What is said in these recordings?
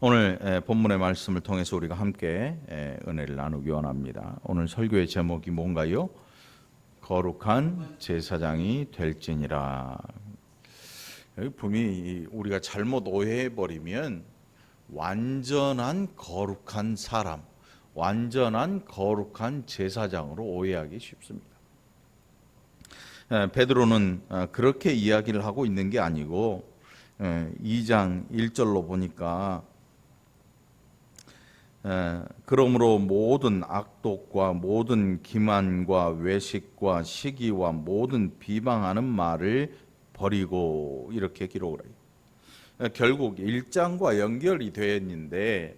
오늘 본문의 말씀을 통해서 우리가 함께 은혜를 나누기 원합니다. 오늘 설교의 제목이 뭔가요? 거룩한 제사장이 될지니라. 여기 분명히 우리가 잘못 오해해버리면 완전한 거룩한 사람, 완전한 거룩한 제사장으로 오해하기 쉽습니다. 베드로는 그렇게 이야기를 하고 있는 게 아니고 2장 1절로 보니까 그러므로 모든 악독과 모든 기만과 외식과 시기와 모든 비방하는 말을 버리고 이렇게 기록을 해요. 결국 1장과 연결이 되어 있는데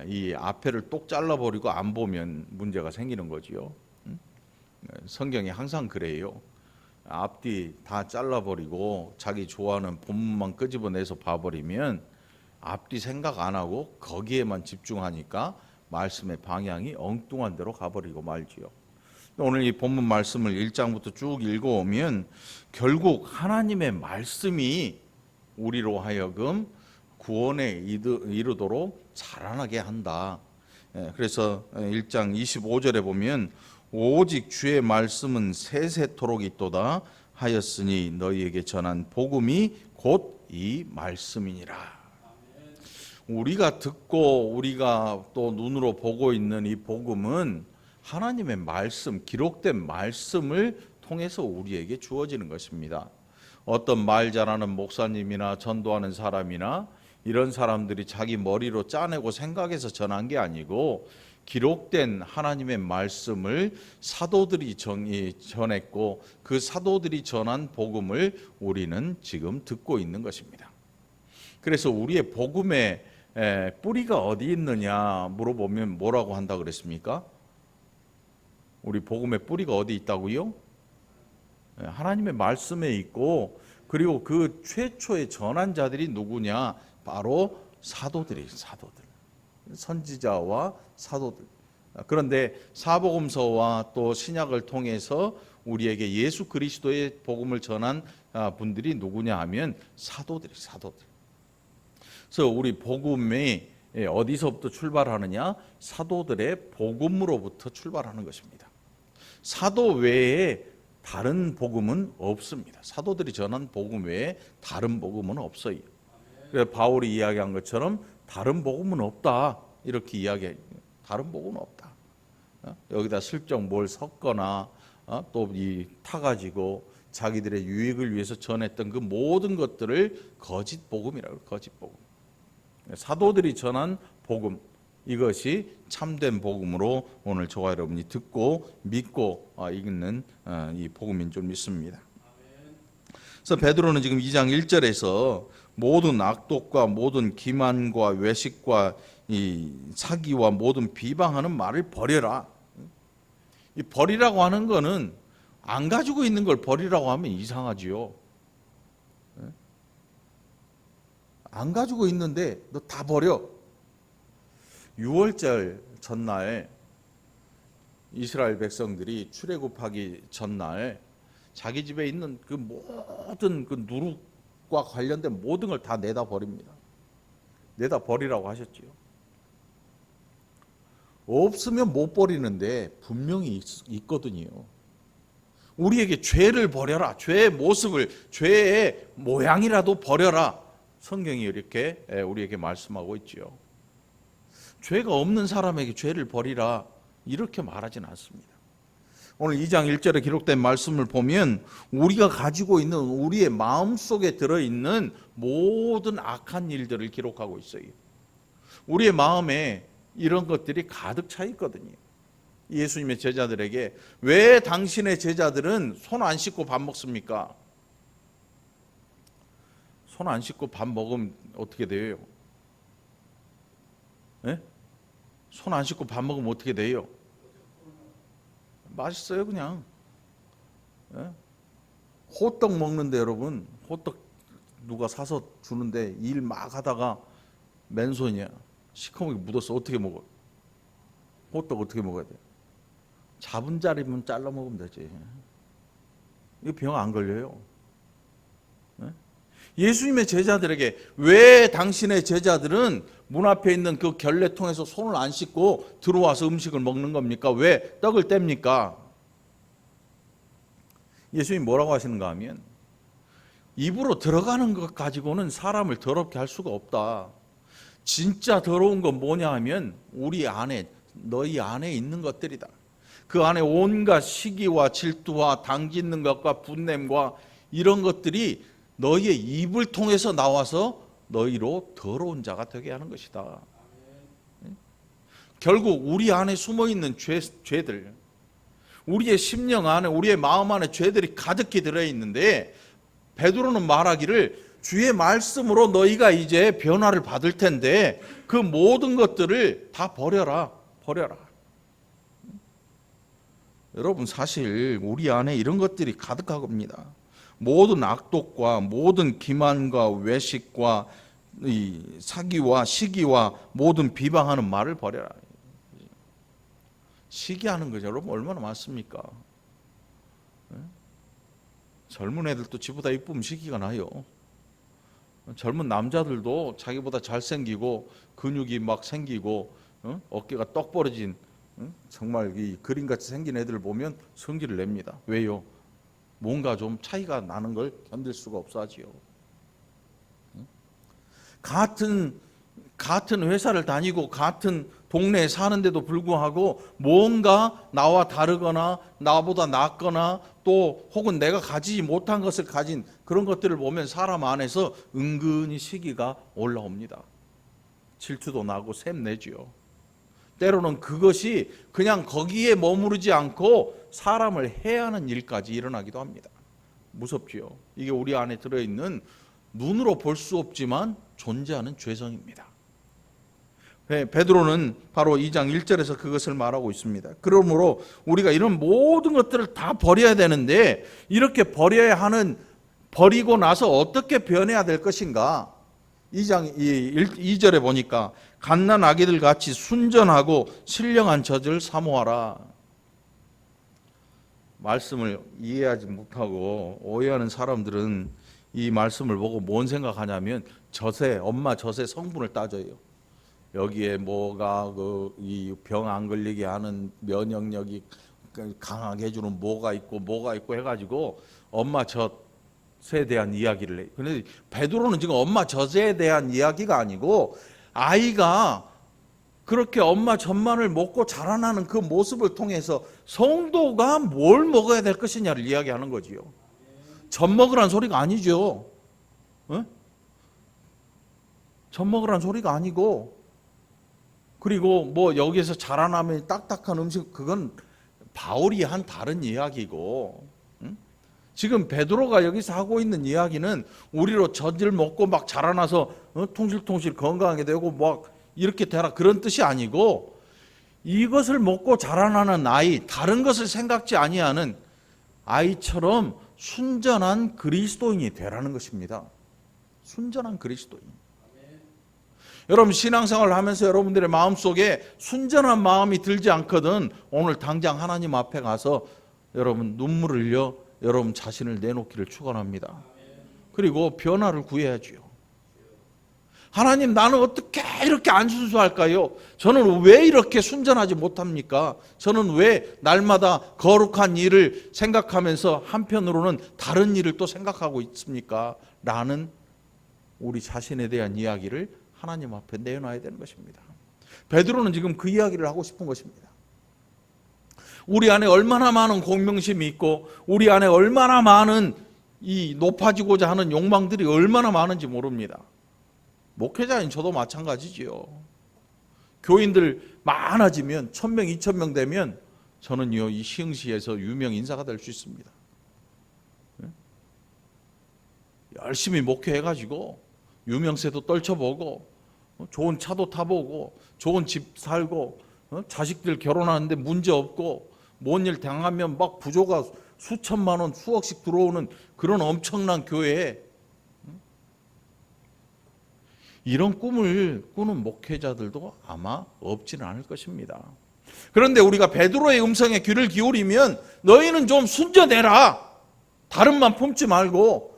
이 앞에를 똑 잘라버리고 안 보면 문제가 생기는 거지요. 성경이 항상 그래요. 앞뒤 다 잘라버리고 자기 좋아하는 본문만 끄집어내서 봐버리면 앞뒤 생각 안 하고 거기에만 집중하니까 말씀의 방향이 엉뚱한 데로 가버리고 말지요. 오늘 이 본문 말씀을 1장부터 쭉 읽어오면 결국 하나님의 말씀이 우리로 하여금 구원에 이르도록 자라나게 한다. 그래서 1장 25절에 보면 오직 주의 말씀은 세세토록 있도다 하였으니 너희에게 전한 복음이 곧 이 말씀이니라. 우리가 듣고 우리가 또 눈으로 보고 있는 이 복음은 하나님의 말씀, 기록된 말씀을 통해서 우리에게 주어지는 것입니다. 어떤 말 잘하는 목사님이나 전도하는 사람이나 이런 사람들이 자기 머리로 짜내고 생각해서 전한 게 아니고 기록된 하나님의 말씀을 사도들이 전했고 그 사도들이 전한 복음을 우리는 지금 듣고 있는 것입니다. 그래서 우리의 복음의 뿌리가 어디 있느냐 물어보면 뭐라고 한다 그랬습니까? 우리 복음의 뿌리가 어디 있다고요? 하나님의 말씀에 있고, 그리고 그 최초의 전환자들이 누구냐? 바로 사도들. 선지자와 사도들. 그런데 사복음서와 또 신약을 통해서 우리에게 예수 그리스도의 복음을 전한 분들이 누구냐 하면 사도들. 그래서 우리 복음이 어디서부터 출발하느냐? 사도들의 복음으로부터 출발하는 것입니다. 사도 외에 다른 복음은 없습니다. 사도들이 전한 복음 외에 다른 복음은 없어요. 그래서 바울이 이야기한 것처럼 다른 복음은 없다 이렇게 이야기해요. 다른 복음은 없다. 여기다 슬쩍 뭘 섞거나 또 이 타가지고 자기들의 유익을 위해서 전했던 그 모든 것들을 거짓 복음이라고 해요. 거짓 복음. 사도들이 전한 복음, 이것이 참된 복음으로 오늘 저와 여러분이 듣고 믿고 읽는 이 복음인 줄 믿습니다. 그래서 베드로는 지금 2장 1절에서 모든 악독과 모든 기만과 외식과 이 사기와 모든 비방하는 말을 버려라. 이 버리라고 하는 거는 안 가지고 있는 걸 버리라고 하면 이상하지요. 안 가지고 있는데 너 다 버려. 6월절 전날 이스라엘 백성들이 출애굽하기 전날 자기 집에 있는 그 모든 그 누룩과 관련된 모든 걸 다 내다 버립니다. 내다 버리라고 하셨지요. 없으면 못 버리는데 분명히 있거든요. 우리에게 죄를 버려라. 죄의 모습을, 죄의 모양이라도 버려라. 성경이 이렇게 우리에게 말씀하고 있지요. 죄가 없는 사람에게 죄를 버리라 이렇게 말하진 않습니다. 오늘 2장 1절에 기록된 말씀을 보면 우리가 가지고 있는 우리의 마음속에 들어있는 모든 악한 일들을 기록하고 있어요. 우리의 마음에 이런 것들이 가득 차 있거든요. 예수님의 제자들에게 왜 당신의 제자들은 손 안 씻고 밥 먹습니까? 손 안 씻고 밥 먹으면 어떻게 돼요? 네? 손 안 씻고 밥 먹으면 어떻게 돼요? 맛있어요 그냥. 호떡 먹는데 여러분, 호떡 누가 사서 주는데 일 막 하다가 맨손이야. 시커멓게 묻었어. 어떻게 먹어? 호떡 어떻게 먹어야 돼? 잡은 자리면 잘라 먹으면 되지. 이거 병 안 걸려요. 예수님의 제자들에게 왜 당신의 제자들은 문 앞에 있는 그 결례통에서 손을 안 씻고 들어와서 음식을 먹는 겁니까? 왜 떡을 뗍니까? 예수님이 뭐라고 하시는가 하면 입으로 들어가는 것 가지고는 사람을 더럽게 할 수가 없다. 진짜 더러운 건 뭐냐 하면 우리 안에, 너희 안에 있는 것들이다. 그 안에 온갖 시기와 질투와 당짓는 것과 분냄과 이런 것들이 너희의 입을 통해서 나와서 너희로 더러운 자가 되게 하는 것이다. 결국 우리 안에 숨어있는 죄들, 우리의 심령 안에, 우리의 마음 안에 죄들이 가득히 들어있는데 베드로는 말하기를 주의 말씀으로 너희가 이제 변화를 받을 텐데 그 모든 것들을 다 버려라. 여러분, 사실 우리 안에 이런 것들이 가득합니다. 모든 악독과 모든 기만과 외식과 이 사기와 시기와 모든 비방하는 말을 버려라. 시기하는 거죠. 여러분, 얼마나 많습니까? 젊은 애들도 지보다 이쁘면 시기가 나요. 젊은 남자들도 자기보다 잘생기고 근육이 막 생기고 어깨가 떡 벌어진 정말 이 그림같이 생긴 애들을 보면 성기를 냅니다. 왜요? 뭔가 좀 차이가 나는 걸 견딜 수가 없어 하지요. 같은 회사를 다니고 같은 동네에 사는데도 불구하고 뭔가 나와 다르거나 나보다 낫거나 또 혹은 내가 가지지 못한 것을 가진 그런 것들을 보면 사람 안에서 은근히 시기가 올라옵니다. 질투도 나고 샘내지요. 때로는 그것이 그냥 거기에 머무르지 않고 사람을 해하는 일까지 일어나기도 합니다. 무섭지요. 이게 우리 안에 들어있는 눈으로 볼 수 없지만 존재하는 죄성입니다. 베드로는 바로 2장 1절에서 그것을 말하고 있습니다. 그러므로 우리가 이런 모든 것들을 다 버려야 되는데 이렇게 버리고 나서 어떻게 변해야 될 것인가? 2장 2절에 보니까 갓난 아기들 같이 순전하고 신령한 젖을 사모하라. 말씀을 이해하지 못하고 오해하는 사람들은 이 말씀을 보고 뭔 생각하냐면 엄마 젖의 성분을 따져요. 여기에 뭐가 이 병 안 걸리게 하는 면역력이 강하게 해주는 뭐가 있고 해가지고 엄마 젖에 대한 이야기를 해요. 그런데 베드로는 지금 엄마 젖에 대한 이야기가 아니고 아이가 그렇게 엄마 젖만을 먹고 자라나는 그 모습을 통해서 성도가 뭘 먹어야 될 것이냐를 이야기하는 거지요. 젖 먹으란 소리가 아니죠. 젖 먹으란 소리가 아니고, 그리고 뭐 여기에서 자라나면 딱딱한 음식, 그건 바울이 한 다른 이야기고, 지금 베드로가 여기서 하고 있는 이야기는 우리로 젖을 먹고 막 자라나서 통실통실 건강하게 되고 막 이렇게 되라 그런 뜻이 아니고, 이것을 먹고 자라나는 아이, 다른 것을 생각지 아니하는 아이처럼 순전한 그리스도인이 되라는 것입니다. 순전한 그리스도인. 여러분, 신앙생활을 하면서 여러분들의 마음속에 순전한 마음이 들지 않거든 오늘 당장 하나님 앞에 가서 여러분 눈물을 흘려 여러분 자신을 내놓기를 축원합니다. 그리고 변화를 구해야지요. 하나님, 나는 어떻게 이렇게 안 순수할까요? 저는 왜 이렇게 순전하지 못합니까? 저는 왜 날마다 거룩한 일을 생각하면서 한편으로는 다른 일을 또 생각하고 있습니까? 라는 우리 자신에 대한 이야기를 하나님 앞에 내놔야 되는 것입니다. 베드로는 지금 그 이야기를 하고 싶은 것입니다. 우리 안에 얼마나 많은 공명심이 있고 우리 안에 얼마나 많은 이 높아지고자 하는 욕망들이 얼마나 많은지 모릅니다. 목회자인 저도 마찬가지지요. 교인들 많아지면 1000명, 2000명 되면 저는요 이 시흥시에서 유명 인사가 될 수 있습니다. 열심히 목회해가지고 유명세도 떨쳐보고 좋은 차도 타보고 좋은 집 살고 자식들 결혼하는데 문제 없고 뭔 일 당하면 막 부조가 수천만 원, 수억씩 들어오는 그런 엄청난 교회에 이런 꿈을 꾸는 목회자들도 아마 없지는 않을 것입니다. 그런데 우리가 베드로의 음성에 귀를 기울이면 너희는 좀 순전해라. 다른 만 품지 말고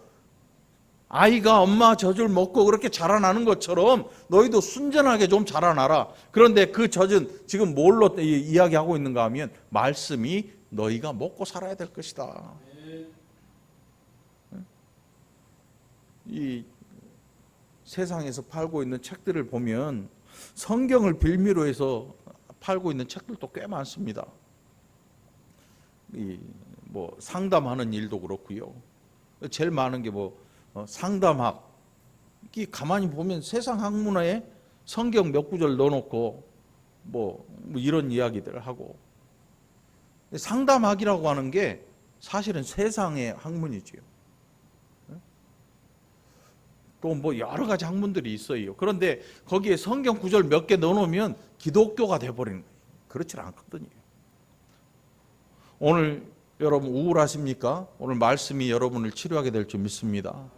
아이가 엄마 젖을 먹고 그렇게 자라나는 것처럼 너희도 순전하게 좀 자라나라. 그런데 그 젖은 지금 뭘로 이야기하고 있는가 하면 말씀이 너희가 먹고 살아야 될 것이다. 이 세상에서 팔고 있는 책들을 보면 성경을 빌미로 해서 팔고 있는 책들도 꽤 많습니다. 뭐 상담하는 일도 그렇고요. 제일 많은 게 상담학. 가만히 보면 세상 학문에 성경 몇 구절 넣어놓고 뭐 이런 이야기들을 하고. 상담학이라고 하는 게 사실은 세상의 학문이지요. 또 뭐 여러 가지 학문들이 있어요. 그런데 거기에 성경 구절 몇 개 넣어놓으면 기독교가 돼버리는 거예요. 그렇지 않거든요. 오늘 여러분 우울하십니까? 오늘 말씀이 여러분을 치료하게 될 줄 믿습니다.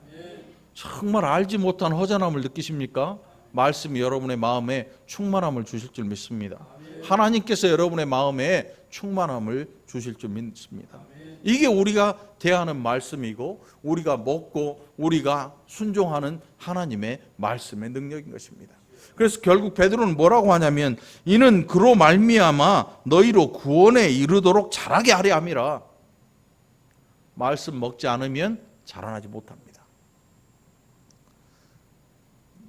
정말 알지 못한 허전함을 느끼십니까? 말씀이 여러분의 마음에 충만함을 주실 줄 믿습니다. 하나님께서 여러분의 마음에 충만함을 주실 줄 믿습니다. 이게 우리가 대하는 말씀이고 우리가 먹고 우리가 순종하는 하나님의 말씀의 능력인 것입니다. 그래서 결국 베드로는 뭐라고 하냐면 이는 그로 말미암아 너희로 구원에 이르도록 자라게 하려 함이라. 말씀 먹지 않으면 자라나지 못합니다.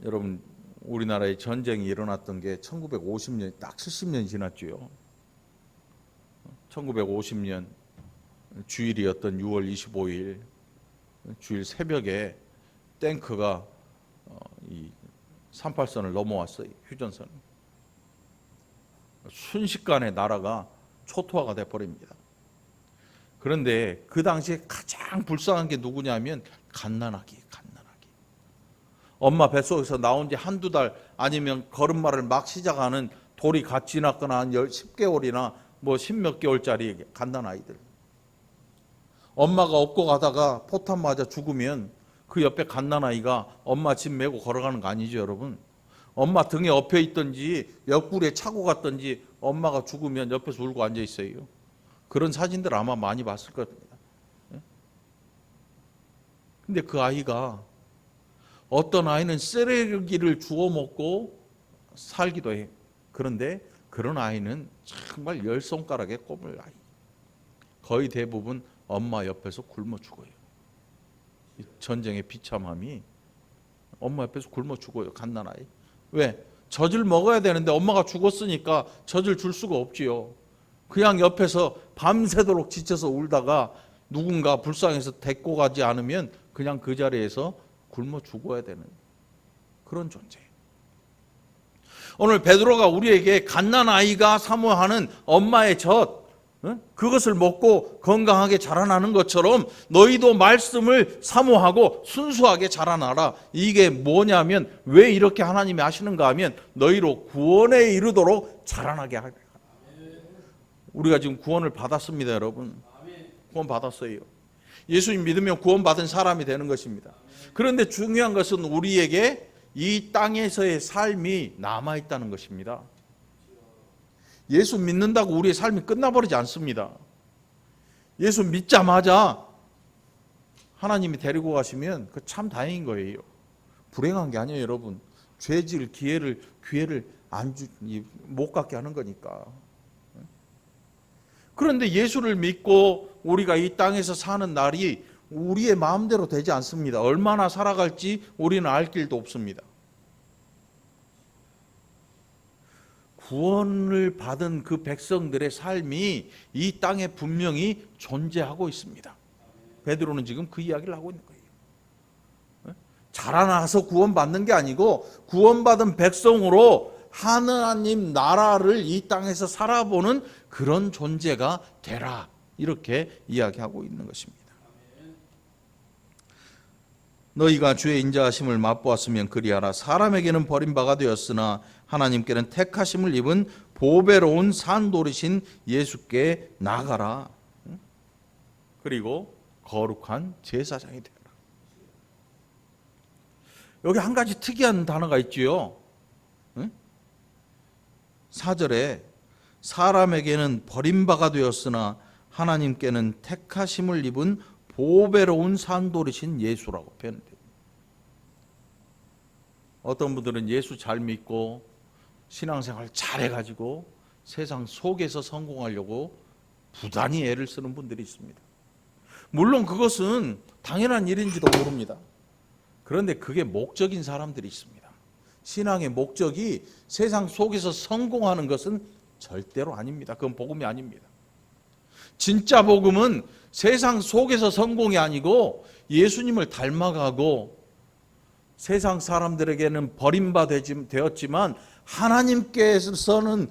여러분 우리나라에 전쟁이 일어났던 게 1950년 딱 70년이 지났죠. 1950년 주일이었던 6월 25일 주일 새벽에 탱크가 이 38선을 넘어왔어요. 휴전선을. 순식간에 나라가 초토화가 돼버립니다. 그런데 그 당시에 가장 불쌍한 게 누구냐면 갓난아기. 엄마 뱃속에서 나온 지 한두 달 아니면 걸음마를 막 시작하는 돌이 갓 지났거나 한 10개월이나 뭐 10몇 개월짜리 갓난아이들. 엄마가 업고 가다가 포탄 맞아 죽으면 그 옆에 갓난아이가 엄마 짐 메고 걸어가는 거 아니죠, 여러분? 엄마 등에 엎여 있든지 옆구리에 차고 갔든지 엄마가 죽으면 옆에서 울고 앉아 있어요. 그런 사진들 아마 많이 봤을 겁니다. 근데 그 아이가 어떤 아이는 쓰레기를 주워 먹고 살기도 해요. 그런데 그런 아이는 정말 10손가락에 꼽을 아이. 거의 대부분 엄마 옆에서 굶어 죽어요. 전쟁의 비참함이 엄마 옆에서 굶어 죽어요. 갓난아이. 왜? 젖을 먹어야 되는데 엄마가 죽었으니까 젖을 줄 수가 없지요. 그냥 옆에서 밤새도록 지쳐서 울다가 누군가 불쌍해서 데리고 가지 않으면 그냥 그 자리에서 굶어 죽어야 되는 그런 존재예요. 오늘 베드로가 우리에게 갓난아이가 사모하는 엄마의 젖, 그것을 먹고 건강하게 자라나는 것처럼 너희도 말씀을 사모하고 순수하게 자라나라. 이게 뭐냐면 왜 이렇게 하나님이 하시는가 하면 너희로 구원에 이르도록 자라나게 하라. 우리가 지금 구원을 받았습니다, 여러분. 구원 받았어요. 예수님 믿으면 구원받은 사람이 되는 것입니다. 그런데 중요한 것은 우리에게 이 땅에서의 삶이 남아있다는 것입니다. 예수 믿는다고 우리의 삶이 끝나버리지 않습니다. 예수 믿자마자 하나님이 데리고 가시면 그 참 다행인 거예요. 불행한 게 아니에요, 여러분. 죄질 기회를 못 갖게 하는 거니까. 그런데 예수를 믿고 우리가 이 땅에서 사는 날이 우리의 마음대로 되지 않습니다. 얼마나 살아갈지 우리는 알 길도 없습니다. 구원을 받은 그 백성들의 삶이 이 땅에 분명히 존재하고 있습니다. 베드로는 지금 그 이야기를 하고 있는 거예요. 자라나서 구원받는 게 아니고 구원받은 백성으로 하나님 나라를 이 땅에서 살아보는 그런 존재가 되라. 이렇게 이야기하고 있는 것입니다. 너희가 주의 인자하심을 맛보았으면 그리하라. 사람에게는 버림바가 되었으나 하나님께는 택하심을 입은 보배로운 산돌이신 예수께 나가라. 그리고 거룩한 제사장이 되라. 여기 한 가지 특이한 단어가 있지요. 4절에 사람에게는 버림바가 되었으나 하나님께는 택하심을 입은 보배로운 산돌이신 예수라고 표현돼요. 어떤 분들은 예수 잘 믿고 신앙생활 잘 해가지고 세상 속에서 성공하려고 부단히 애를 쓰는 분들이 있습니다. 물론 그것은 당연한 일인지도 모릅니다. 그런데 그게 목적인 사람들이 있습니다. 신앙의 목적이 세상 속에서 성공하는 것은 절대로 아닙니다. 그건 복음이 아닙니다. 진짜 복음은 세상 속에서 성공이 아니고 예수님을 닮아가고 세상 사람들에게는 버림받았지만 하나님께서는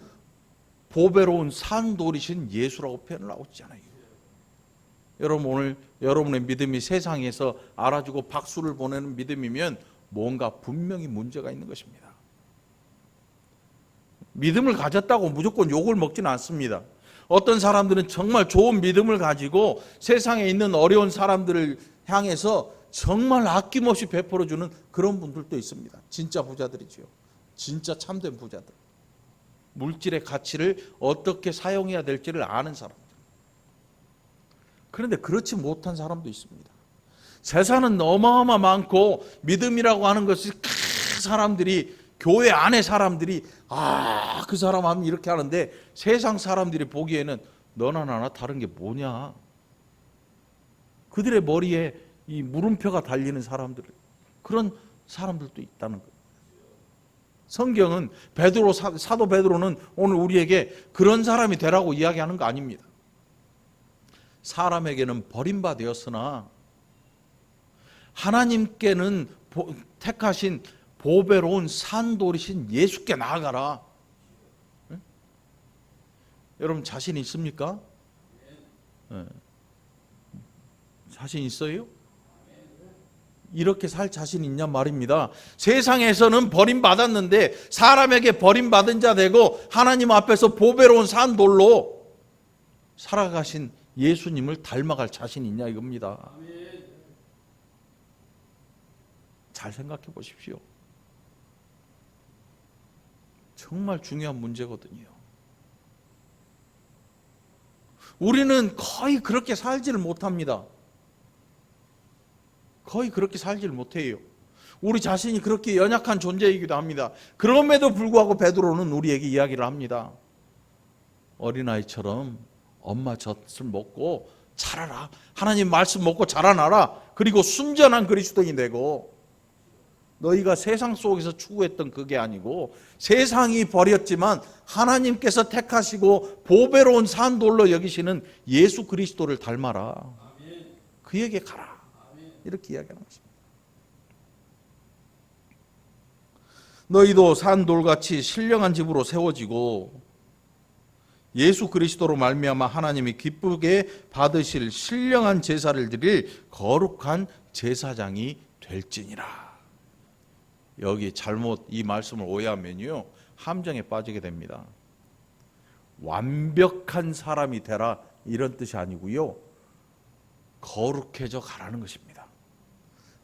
보배로운 산돌이신 예수라고 표현을 하고 있잖아요. 여러분, 오늘 여러분의 믿음이 세상에서 알아주고 박수를 보내는 믿음이면 뭔가 분명히 문제가 있는 것입니다. 믿음을 가졌다고 무조건 욕을 먹지는 않습니다. 어떤 사람들은 정말 좋은 믿음을 가지고 세상에 있는 어려운 사람들을 향해서 정말 아낌없이 베풀어주는 그런 분들도 있습니다. 진짜 부자들이죠. 진짜 참된 부자들. 물질의 가치를 어떻게 사용해야 될지를 아는 사람들. 그런데 그렇지 못한 사람도 있습니다. 재산은 어마어마 많고 믿음이라고 하는 것이 큰 사람들이, 교회 안에 사람들이 그 사람 하면 이렇게 하는데 세상 사람들이 보기에는 너나 나나 다른 게 뭐냐. 그들의 머리에 이 물음표가 달리는 사람들, 그런 사람들도 있다는 거예요. 성경은 사도 베드로는 오늘 우리에게 그런 사람이 되라고 이야기하는 거 아닙니다. 사람에게는 버림받았으나 하나님께는 택하신 보배로운 산돌이신 예수께 나아가라. 네? 여러분 자신 있습니까? 네. 자신 있어요? 이렇게 살 자신 있냐 말입니다. 세상에서는 버림받았는데 사람에게 버림받은 자 되고 하나님 앞에서 보배로운 산돌로 살아가신 예수님을 닮아갈 자신 있냐 이겁니다. 잘 생각해 보십시오. 정말 중요한 문제거든요. 우리는 거의 그렇게 살지를 못합니다. 거의 그렇게 살지를 못해요. 우리 자신이 그렇게 연약한 존재이기도 합니다. 그럼에도 불구하고 베드로는 우리에게 이야기를 합니다. 어린아이처럼 엄마 젖을 먹고 자라라. 하나님 말씀 먹고 자라나라. 그리고 순전한 그리스도인이 되고, 너희가 세상 속에서 추구했던 그게 아니고 세상이 버렸지만 하나님께서 택하시고 보배로운 산돌로 여기시는 예수 그리스도를 닮아라. 그에게 가라. 이렇게 이야기하는 것입니다. 너희도 산돌같이 신령한 집으로 세워지고 예수 그리스도로 말미암아 하나님이 기쁘게 받으실 신령한 제사를 드릴 거룩한 제사장이 될지니라. 여기 잘못 이 말씀을 오해하면요 함정에 빠지게 됩니다. 완벽한 사람이 되라 이런 뜻이 아니고요, 거룩해져 가라는 것입니다.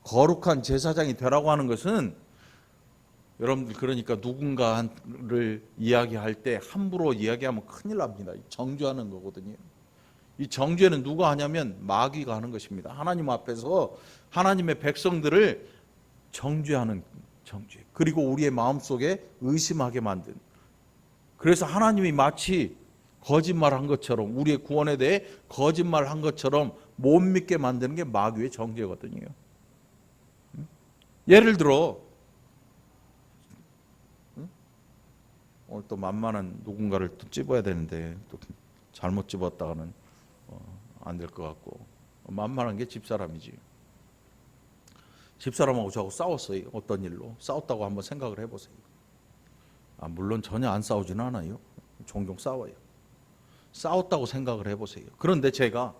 거룩한 제사장이 되라고 하는 것은, 여러분들 그러니까 누군가를 이야기할 때 함부로 이야기하면 큰일 납니다. 정죄하는 거거든요. 이 정죄는 누가 하냐면 마귀가 하는 것입니다. 하나님 앞에서 하나님의 백성들을 정죄하는 정죄. 그리고 우리의 마음속에 의심하게 만든. 그래서 하나님이 마치 거짓말한 것처럼, 우리의 구원에 대해 거짓말한 것처럼 못 믿게 만드는 게 마귀의 정죄거든요. 예를 들어 오늘 또 만만한 누군가를 또 집어야 되는데 또 잘못 집었다가는 안 될 것 같고, 만만한 게 집사람이지. 집사람하고 저하고 싸웠어요. 어떤 일로 싸웠다고 한번 생각을 해보세요. 물론 전혀 안 싸우지는 않아요. 종종 싸워요. 싸웠다고 생각을 해보세요. 그런데 제가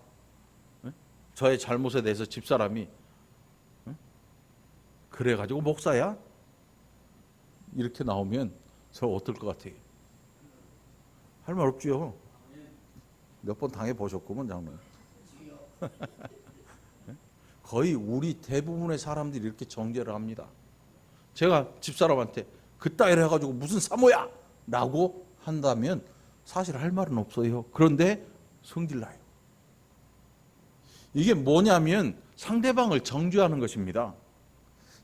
저의 잘못에 대해서 집사람이 그래가지고 목사야? 이렇게 나오면 저 어떨 것 같아요? 할 말 없죠. 몇 번 당해보셨구먼 장로님. 거의 우리 대부분의 사람들이 이렇게 정죄를 합니다. 제가 집사람한테 그따위로 해가지고 무슨 사모야! 라고 한다면 사실 할 말은 없어요. 그런데 성질나요. 이게 뭐냐면 상대방을 정죄하는 것입니다.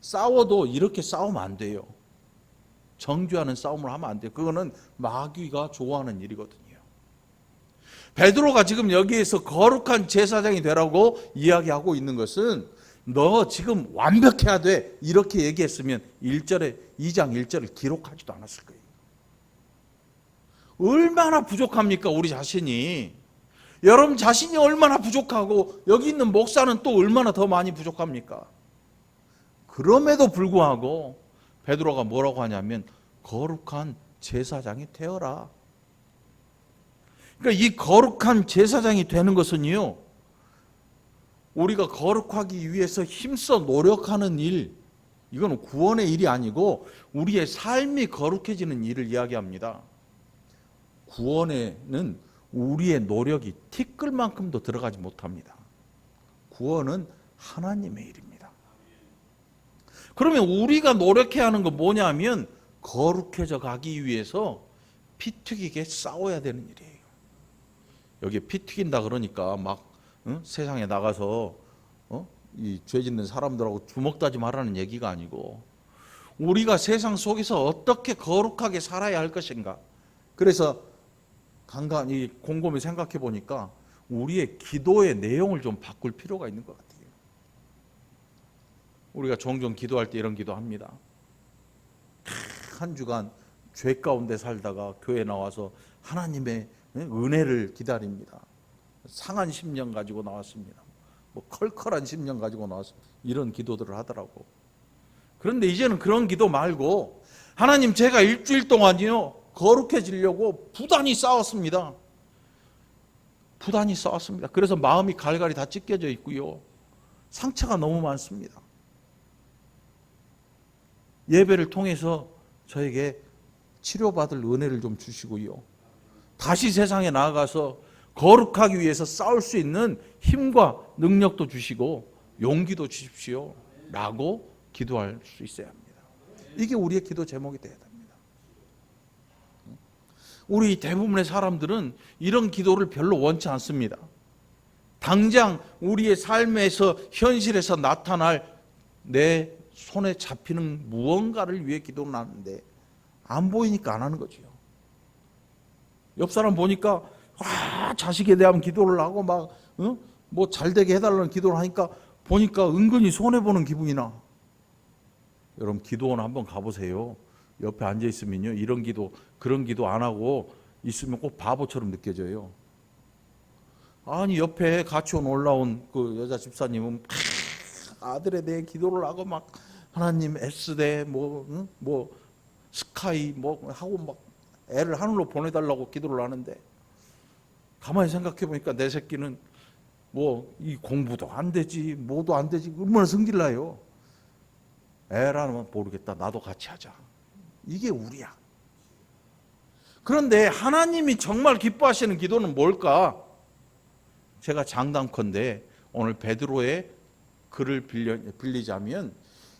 싸워도 이렇게 싸우면 안 돼요. 정죄하는 싸움을 하면 안 돼요. 그거는 마귀가 좋아하는 일이거든요. 베드로가 지금 여기에서 거룩한 제사장이 되라고 이야기하고 있는 것은 너 지금 완벽해야 돼 이렇게 얘기했으면 2장 1절을 기록하지도 않았을 거예요. 얼마나 부족합니까 우리 자신이. 여러분 자신이 얼마나 부족하고 여기 있는 목사는 또 얼마나 더 많이 부족합니까? 그럼에도 불구하고 베드로가 뭐라고 하냐면 거룩한 제사장이 되어라. 그러니까 이 거룩한 제사장이 되는 것은요, 우리가 거룩하기 위해서 힘써 노력하는 일, 이건 구원의 일이 아니고 우리의 삶이 거룩해지는 일을 이야기합니다. 구원에는 우리의 노력이 티끌만큼도 들어가지 못합니다. 구원은 하나님의 일입니다. 그러면 우리가 노력해야 하는 건 뭐냐면 거룩해져 가기 위해서 피 튀기게 싸워야 되는 일이에요. 여기 피 튀긴다 그러니까 막 세상에 나가서 이 죄 짓는 사람들하고 주먹 다짐하라는 얘기가 아니고 우리가 세상 속에서 어떻게 거룩하게 살아야 할 것인가. 그래서 간간히 곰곰이 생각해 보니까 우리의 기도의 내용을 좀 바꿀 필요가 있는 것 같아요. 우리가 종종 기도할 때 이런 기도합니다. 한 주간 죄 가운데 살다가 교회 나와서 하나님의 은혜를 기다립니다. 상한 심령 가지고 나왔습니다. 뭐 컬컬한 심령 가지고 나와서 이런 기도들을 하더라고. 그런데 이제는 그런 기도 말고 하나님 제가 일주일 동안요 거룩해지려고 부단히 싸웠습니다. 부단히 싸웠습니다. 그래서 마음이 갈갈이 다 찢겨져 있고요. 상처가 너무 많습니다. 예배를 통해서 저에게 치료받을 은혜를 좀 주시고요. 다시 세상에 나아가서 거룩하기 위해서 싸울 수 있는 힘과 능력도 주시고 용기도 주십시오 라고 기도할 수 있어야 합니다. 이게 우리의 기도 제목이 되어야 됩니다. 우리 대부분의 사람들은 이런 기도를 별로 원치 않습니다. 당장 우리의 삶에서 현실에서 나타날 내 손에 잡히는 무언가를 위해 기도를 하는데 안 보이니까 안 하는 거죠. 옆 사람 보니까 자식에 대한 기도를 하고 막 뭐 잘되게 해달라는 기도를 하니까 보니까 은근히 손해보는 기분이 나. 여러분 기도원 한번 가보세요. 옆에 앉아 있으면요 이런 기도 그런 기도 안 하고 있으면 꼭 바보처럼 느껴져요. 아니 옆에 같이 올라온 그 여자 집사님은 아들에 대해 기도를 하고 막 하나님 S대 뭐 스카이 뭐 하고 막 애를 하늘로 보내달라고 기도를 하는데 가만히 생각해 보니까 내 새끼는 뭐 이 공부도 안 되지 뭐도 안 되지 얼마나 성질나요. 애라면 모르겠다 나도 같이 하자. 이게 우리야. 그런데 하나님이 정말 기뻐하시는 기도는 뭘까? 제가 장담컨대 오늘 베드로의 글을 빌리자면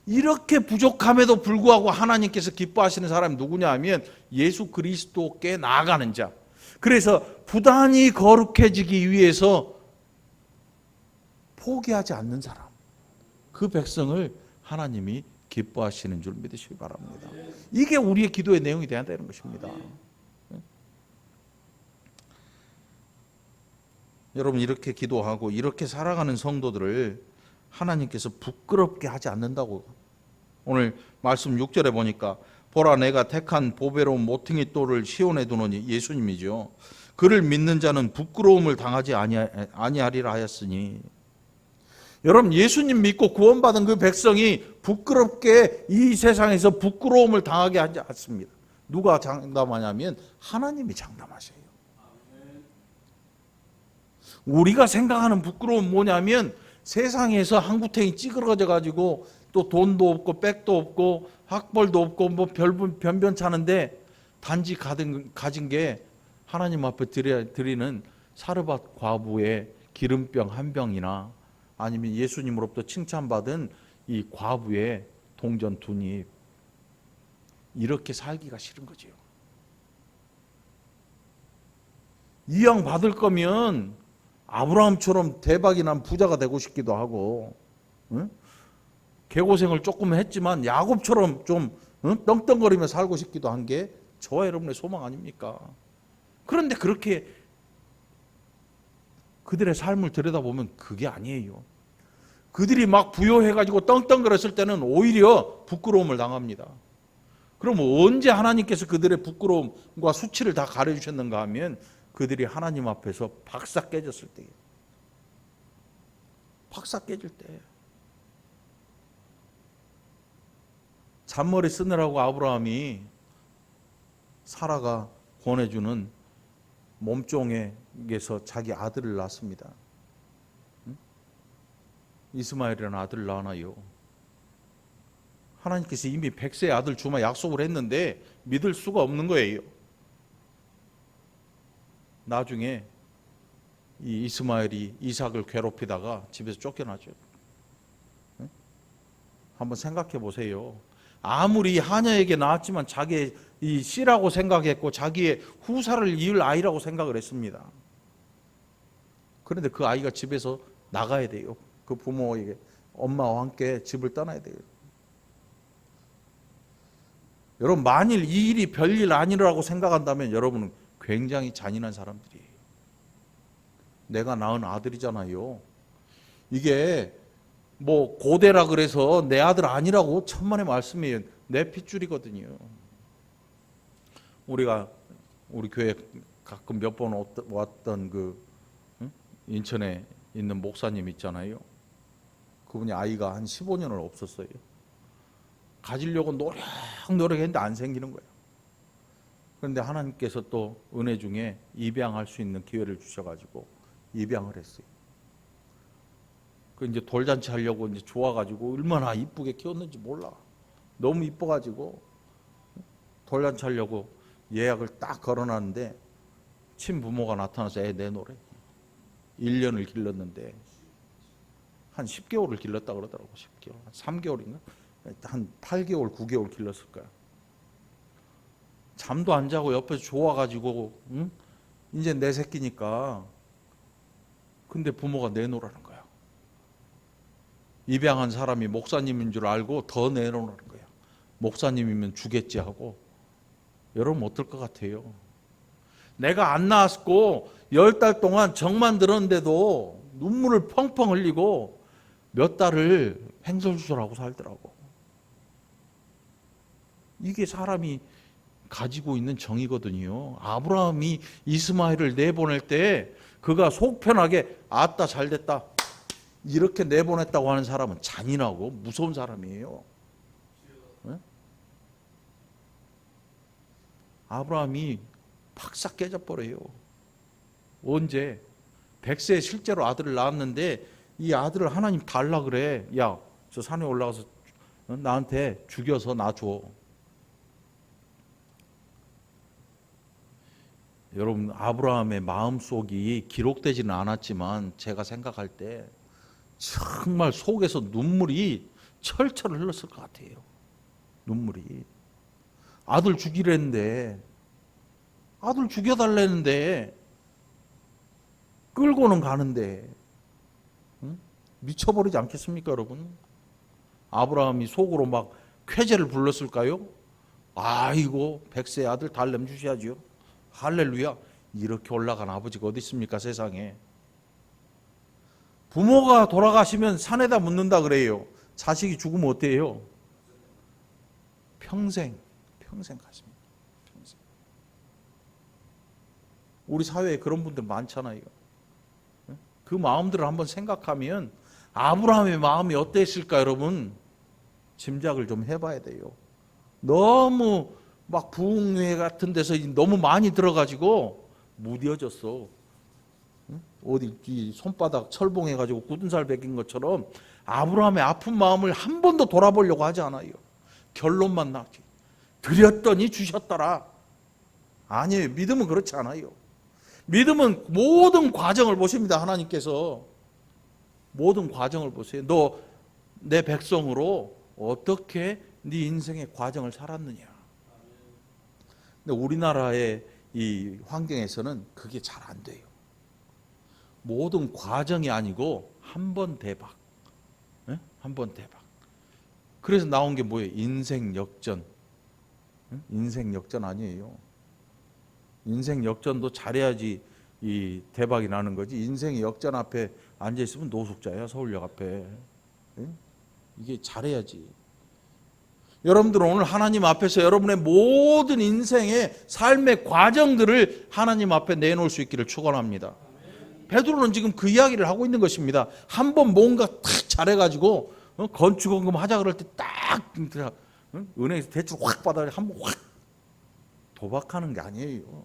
이렇게 부족함에도 불구하고 하나님께서 기뻐하시는 사람이 누구냐 하면 예수 그리스도께 나아가는 자. 그래서 부단히 거룩해지기 위해서 포기하지 않는 사람. 그 백성을 하나님이 기뻐하시는 줄 믿으시기 바랍니다. 이게 우리의 기도의 내용이 되어야 되는 것입니다. 여러분 이렇게 기도하고 이렇게 살아가는 성도들을 하나님께서 부끄럽게 하지 않는다고. 오늘 말씀 6절에 보니까 보라 내가 택한 보배로운 모퉁이 돌을 시온에 두노니 예수님이죠. 그를 믿는 자는 부끄러움을 당하지 아니하리라 하였으니. 여러분 예수님 믿고 구원받은 그 백성이 부끄럽게 이 세상에서 부끄러움을 당하게 하지 않습니다. 누가 장담하냐면 하나님이 장담하셔요. 우리가 생각하는 부끄러움은 뭐냐면 세상에서 한구탱이 찌그러져 가지고 또 돈도 없고 백도 없고 학벌도 없고 뭐 변변찮은데 단지 가진 게 하나님 앞에 드리는 사르밧 과부의 기름병 한 병이나 아니면 예수님으로부터 칭찬받은 이 과부의 동전 2입. 이렇게 살기가 싫은 거죠. 이양 받을 거면 아브라함처럼 대박이 난 부자가 되고 싶기도 하고, 응? 개고생을 조금 했지만 야곱처럼 좀 응? 떵떵거리며 살고 싶기도 한 게 저와 여러분의 소망 아닙니까? 그런데 그렇게 그들의 삶을 들여다보면 그게 아니에요. 그들이 막 부요해가지고 떵떵거렸을 때는 오히려 부끄러움을 당합니다. 그럼 언제 하나님께서 그들의 부끄러움과 수치를 다 가려주셨는가 하면 그들이 하나님 앞에서 박사 깨졌을 때예요. 박사 깨질 때. 잔머리 쓰느라고 아브라함이 사라가 보내주는 몸종에게서 자기 아들을 낳습니다. 이스마엘이라는 아들을 낳아요. 하나님께서 이미 100세의 아들 주마 약속을 했는데 믿을 수가 없는 거예요. 나중에 이 이스마엘이 이삭을 괴롭히다가 집에서 쫓겨나죠. 한번 생각해 보세요. 아무리 하녀에게 낳았지만 자기의 이 씨라고 생각했고 자기의 후사를 이을 아이라고 생각을 했습니다. 그런데 그 아이가 집에서 나가야 돼요. 그 부모에게 엄마와 함께 집을 떠나야 돼요. 여러분 만일 이 일이 별일 아니라고 생각한다면 여러분은 굉장히 잔인한 사람들이에요. 내가 낳은 아들이잖아요. 이게 뭐 고대라 그래서 내 아들 아니라고 천만의 말씀이에요. 내 핏줄이거든요. 우리 교회 가끔 몇 번 왔던 그 인천에 있는 목사님 있잖아요. 그분이 아이가 한 15년을 없었어요. 가지려고 노력했는데 안 생기는 거예요. 그런데 하나님께서 또 은혜 중에 입양할 수 있는 기회를 주셔가지고 입양을 했어요. 그 이제 돌잔치 하려고 이제 좋아가지고 얼마나 이쁘게 키웠는지 몰라. 너무 이뻐가지고 돌잔치 하려고 예약을 딱 걸어놨는데 친부모가 나타나서 애 내놓으래. 1년을 길렀는데 한 10개월을 길렀다 그러더라고. 10개월. 한 3개월인가? 한 8개월, 9개월 길렀을 거야. 잠도 안 자고 옆에서 좋아가지고 응? 이제 내 새끼니까. 근데 부모가 내놓으라는 거야. 입양한 사람이 목사님인 줄 알고 더 내놓으라는 거야. 목사님이면 주겠지 하고. 여러분 어떨 것 같아요? 내가 안 낳았고 10달 동안 정만 들었는데도 눈물을 펑펑 흘리고 몇 달을 횡설수설하고 살더라고. 이게 사람이 가지고 있는 정이거든요. 아브라함이 이스마엘을 내보낼 때 그가 속 편하게 아따 잘됐다 이렇게 내보냈다고 하는 사람은 잔인하고 무서운 사람이에요. 네? 아브라함이 박사 깨져버려요. 언제? 100세에 실제로 아들을 낳았는데 이 아들을 하나님 달라 그래. 야, 저 산에 올라가서 나한테 죽여서 나 줘. 여러분 아브라함의 마음속이 기록되지는 않았지만 제가 생각할 때 정말 속에서 눈물이 철철 흘렀을 것 같아요. 눈물이. 아들 죽이랬는데 아들 죽여달라는데 끌고는 가는데 응? 미쳐버리지 않겠습니까 여러분? 아브라함이 속으로 막 쾌재를 불렀을까요? 아이고 100세의 아들 달렘 주셔야죠. 할렐루야. 이렇게 올라간 아버지가 어디 있습니까 세상에. 부모가 돌아가시면 산에다 묻는다 그래요. 자식이 죽으면 어때요? 평생 가십니다. 평생. 우리 사회에 그런 분들 많잖아요. 그 마음들을 한번 생각하면 아브라함의 마음이 어땠을까 여러분? 짐작을 좀 해봐야 돼요. 너무 막 부흥회 같은 데서 너무 많이 들어가지고 무뎌졌어. 어디 이 손바닥 철봉해가지고 굳은 살 베긴 것처럼 아브라함의 아픈 마음을 한 번도 돌아보려고 하지 않아요. 결론만 나지. 드렸더니 주셨더라. 아니에요. 믿음은 그렇지 않아요. 믿음은 모든 과정을 보십니다. 하나님께서 모든 과정을 보세요. 너 내 백성으로 어떻게 네 인생의 과정을 살았느냐. 근데 우리나라의 이 환경에서는 그게 잘 안 돼요. 모든 과정이 아니고 한 번 대박. 한 번 대박. 그래서 나온 게 뭐예요? 인생 역전. 인생 역전 아니에요. 인생 역전도 잘해야지 이 대박이 나는 거지. 인생의 역전 앞에 앉아 있으면 노숙자야, 서울역 앞에. 이게 잘해야지. 여러분들은 오늘 하나님 앞에서 여러분의 모든 인생의 삶의 과정들을 하나님 앞에 내놓을 수 있기를 축원합니다. 베드로는 지금 그 이야기를 하고 있는 것입니다. 한번 뭔가 탁 잘해가지고 건축원금 하자 그럴 때 딱 은행에서 대출 확 받아 한번 확 도박하는 게 아니에요.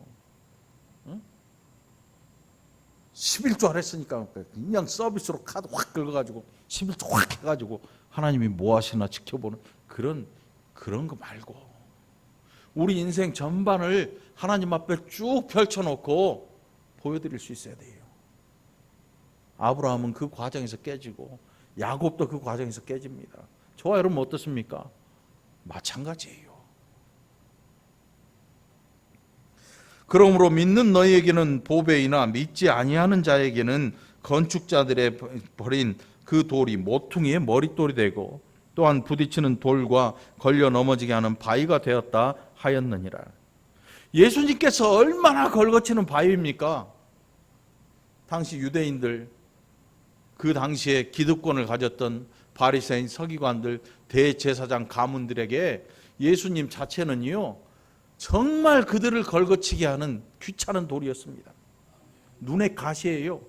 11조 하랬으니까 그냥 서비스로 카드 확 긁어가지고 11조 확 해가지고 하나님이 뭐 하시나 지켜보는 그런 거 말고 우리 인생 전반을 하나님 앞에 쭉 펼쳐놓고 보여드릴 수 있어야 돼요. 아브라함은 그 과정에서 깨지고 야곱도 그 과정에서 깨집니다. 저와 여러분 어떻습니까? 마찬가지예요. 그러므로 믿는 너희에게는 보배이나 믿지 아니하는 자에게는 건축자들의 버린 그 돌이 모퉁이의 머릿돌이 되고 또한 부딪히는 돌과 걸려 넘어지게 하는 바위가 되었다 하였느니라. 예수님께서 얼마나 걸거치는 바위입니까? 당시 유대인들, 그 당시에 기득권을 가졌던 바리새인 서기관들, 대제사장 가문들에게 예수님 자체는요 정말 그들을 걸거치게 하는 귀찮은 돌이었습니다. 눈의 가시예요.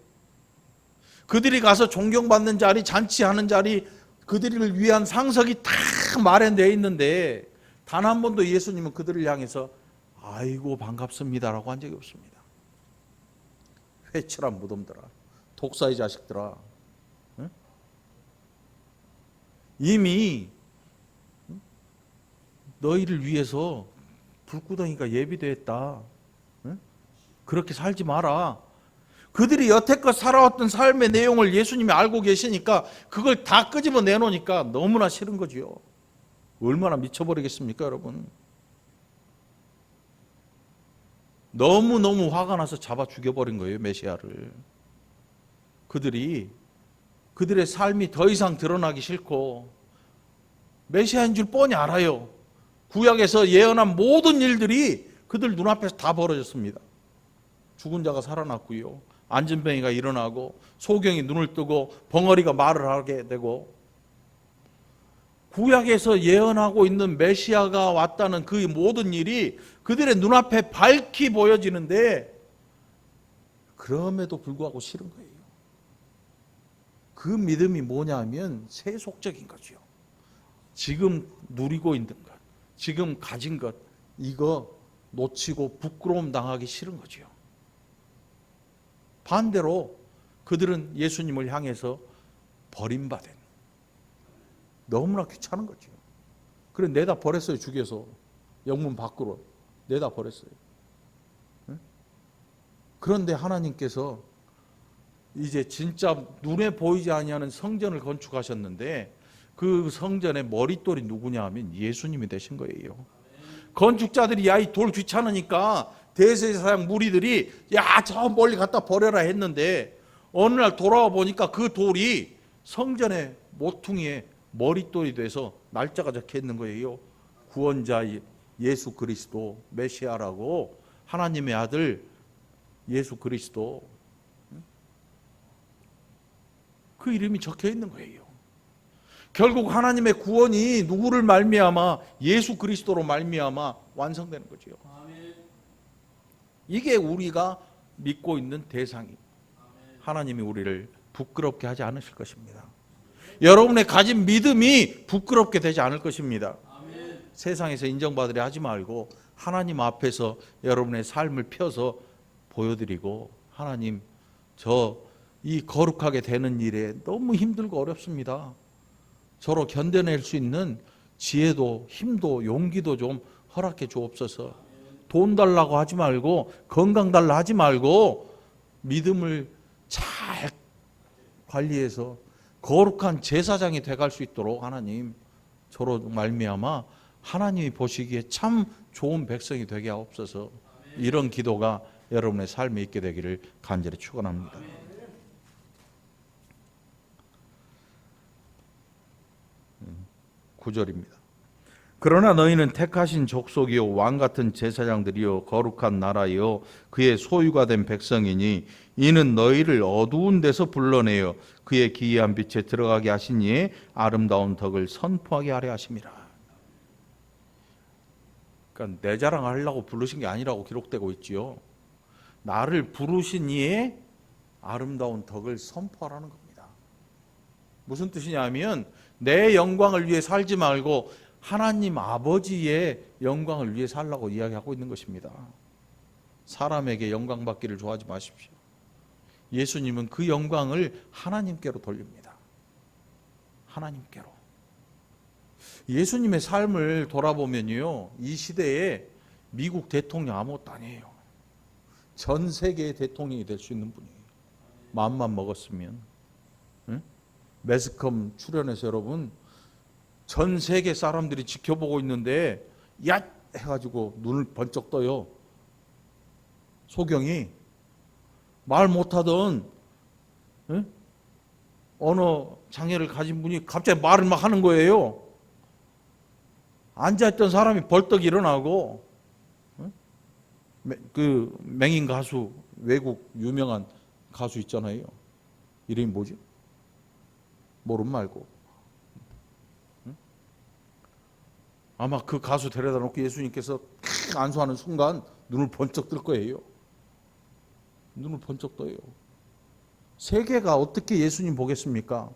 그들이 가서 존경받는 자리, 잔치하는 자리, 그들을 위한 상석이 다 마련되어 있는데 단 한 번도 예수님은 그들을 향해서 아이고 반갑습니다라고 한 적이 없습니다. 회칠한 무덤들아, 독사의 자식들아, 이미 너희를 위해서 불구덩이가 예비되었다. 그렇게 살지 마라. 그들이 여태껏 살아왔던 삶의 내용을 예수님이 알고 계시니까 그걸 다 끄집어 내놓으니까 너무나 싫은 거지요. 얼마나 미쳐버리겠습니까, 여러분? 너무너무 화가 나서 잡아 죽여버린 거예요, 메시아를. 그들의 삶이 더 이상 드러나기 싫고 메시아인 줄 뻔히 알아요. 구약에서 예언한 모든 일들이 그들 눈앞에서 다 벌어졌습니다. 죽은 자가 살아났고요, 안진뱅이가 일어나고 소경이 눈을 뜨고 벙어리가 말을 하게 되고, 구약에서 예언하고 있는 메시아가 왔다는 그 모든 일이 그들의 눈앞에 밝히 보여지는데 그럼에도 불구하고 싫은 거예요. 그 믿음이 뭐냐면 세속적인 거죠. 지금 누리고 있는 것, 지금 가진 것, 이거 놓치고 부끄러움 당하기 싫은 거죠. 반대로 그들은 예수님을 향해서 버림받은, 너무나 귀찮은 거죠. 그래 내다 버렸어요. 죽여서 영문 밖으로 내다 버렸어요. 그런데 하나님께서 이제 진짜 눈에 보이지 아니하는 성전을 건축하셨는데 그 성전의 머릿돌이 누구냐 하면 예수님이 되신 거예요. 건축자들이 야 이 돌 귀찮으니까 대제사장 무리들이 야 저 멀리 갖다 버려라 했는데 어느 날 돌아와 보니까 그 돌이 성전의 모퉁이에 머릿돌이 돼서 날짜가 적혀 있는 거예요. 구원자 예수 그리스도 메시아라고, 하나님의 아들 예수 그리스도, 그 이름이 적혀 있는 거예요. 결국 하나님의 구원이 누구를 말미암아? 예수 그리스도로 말미암아 완성되는 거죠. 이게 우리가 믿고 있는 대상이, 하나님이 우리를 부끄럽게 하지 않으실 것입니다. 여러분의 가진 믿음이 부끄럽게 되지 않을 것입니다. 세상에서 인정받으려 하지 말고 하나님 앞에서 여러분의 삶을 펴서 보여드리고, 하나님 저 이 거룩하게 되는 일에 너무 힘들고 어렵습니다. 저로 견뎌낼 수 있는 지혜도 힘도 용기도 좀 허락해 주옵소서. 돈 달라고 하지 말고 건강 달라 하지 말고 믿음을 잘 관리해서 거룩한 제사장이 돼갈 수 있도록 하나님 저로 말미암아 하나님이 보시기에 참 좋은 백성이 되게 하옵소서. 이런 기도가 여러분의 삶에 있게 되기를 간절히 축원합니다. 9절입니다. 그러나 너희는 택하신 족속이요 왕 같은 제사장들이요 거룩한 나라요 그의 소유가 된 백성이니 이는 너희를 어두운 데서 불러내어 그의 기이한 빛에 들어가게 하신 이의 아름다운 덕을 선포하게 하려 하심이라. 그러니까 내 자랑하려고 부르신 게 아니라고 기록되고 있지요. 나를 부르신 이의 아름다운 덕을 선포하라는 겁니다. 무슨 뜻이냐면 내 영광을 위해 살지 말고 하나님 아버지의 영광을 위해 살라고 이야기하고 있는 것입니다. 사람에게 영광 받기를 좋아하지 마십시오. 예수님은 그 영광을 하나님께로 돌립니다. 하나님께로. 예수님의 삶을 돌아보면요, 이 시대에 미국 대통령 아무것도 아니에요. 전 세계의 대통령이 될 수 있는 분이에요. 마음만 먹었으면. 응? 매스컴 출연해서 여러분, 전 세계 사람들이 지켜보고 있는데 야 해가지고 눈을 번쩍 떠요. 소경이 말 못하던 언어 장애를 가진 분이 갑자기 말을 막 하는 거예요. 앉아있던 사람이 벌떡 일어나고, 그 맹인 가수, 외국 유명한 가수 있잖아요. 이름이 뭐지? 모름 말고. 아마 그 가수 데려다 놓고 예수님께서 안수하는 순간 눈을 번쩍 뜰 거예요. 눈을 번쩍 떠요. 세계가 어떻게 예수님 보겠습니까?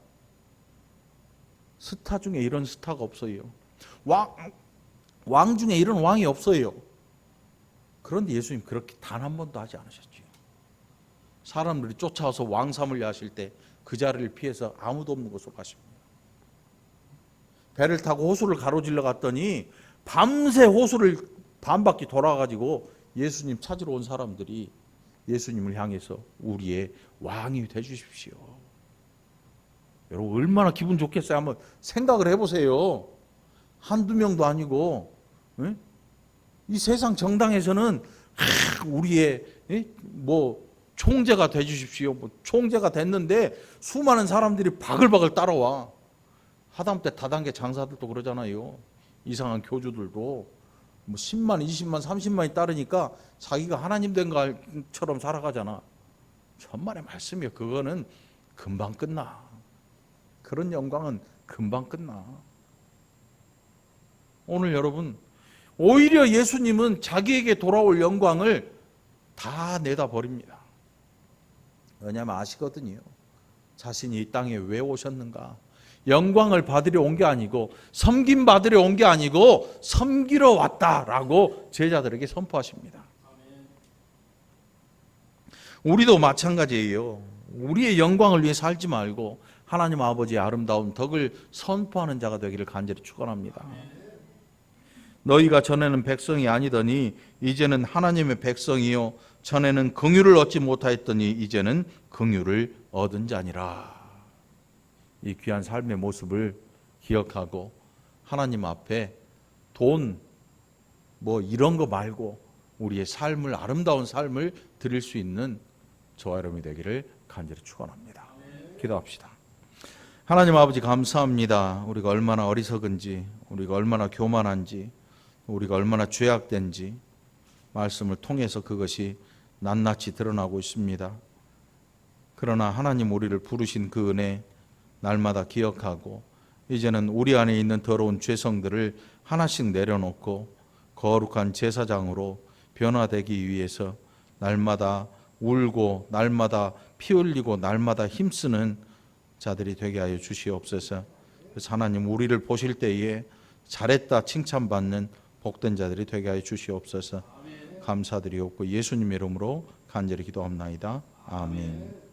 스타 중에 이런 스타가 없어요. 왕 중에 이런 왕이 없어요. 그런데 예수님 그렇게 단 한 번도 하지 않으셨죠. 사람들이 쫓아와서 왕 삼으려 하실 때 그 자리를 피해서 아무도 없는 곳으로 가십니다. 배를 타고 호수를 가로질러 갔더니 밤새 호수를 반바퀴 돌아가지고 예수님 찾으러 온 사람들이 예수님을 향해서 우리의 왕이 되주십시오. 여러분 얼마나 기분 좋겠어요. 한번 생각을 해보세요. 한두 명도 아니고, 이 세상 정당에서는 우리의 총재가 되주십시오. 총재가 됐는데 수많은 사람들이 바글바글 따라와. 하다못해 다단계 장사들도 그러잖아요. 이상한 교주들도 뭐 10만, 20만, 30만이 따르니까 자기가 하나님 된 것처럼 살아가잖아. 천만의 말씀이요. 그거는 금방 끝나. 그런 영광은 금방 끝나. 오늘 여러분, 오히려 예수님은 자기에게 돌아올 영광을 다 내다 버립니다. 왜냐하면 아시거든요. 자신이 이 땅에 왜 오셨는가? 영광을 받으려 온 게 아니고 섬김 받으려 온 게 아니고 섬기러 왔다라고 제자들에게 선포하십니다. 우리도 마찬가지예요. 우리의 영광을 위해 살지 말고 하나님 아버지의 아름다운 덕을 선포하는 자가 되기를 간절히 축원합니다. 너희가 전에는 백성이 아니더니 이제는 하나님의 백성이요 전에는 긍휼을 얻지 못하였더니 이제는 긍휼을 얻은 자니라. 이 귀한 삶의 모습을 기억하고 하나님 앞에 돈 이런 거 말고 우리의 삶을 아름다운 삶을 드릴 수 있는 저와 여러분이 되기를 간절히 축원합니다. 기도합시다. 하나님 아버지 감사합니다. 우리가 얼마나 어리석은지, 우리가 얼마나 교만한지, 우리가 얼마나 죄악된지 말씀을 통해서 그것이 낱낱이 드러나고 있습니다. 그러나 하나님 우리를 부르신 그 은혜 날마다 기억하고 이제는 우리 안에 있는 더러운 죄성들을 하나씩 내려놓고 거룩한 제사장으로 변화되기 위해서 날마다 울고 날마다 피 흘리고 날마다 힘쓰는 자들이 되게 하여 주시옵소서. 그래서 하나님 우리를 보실 때에 잘했다 칭찬받는 복된 자들이 되게 하여 주시옵소서. 감사드리옵고 예수님의 이름으로 간절히 기도합나이다. 아멘.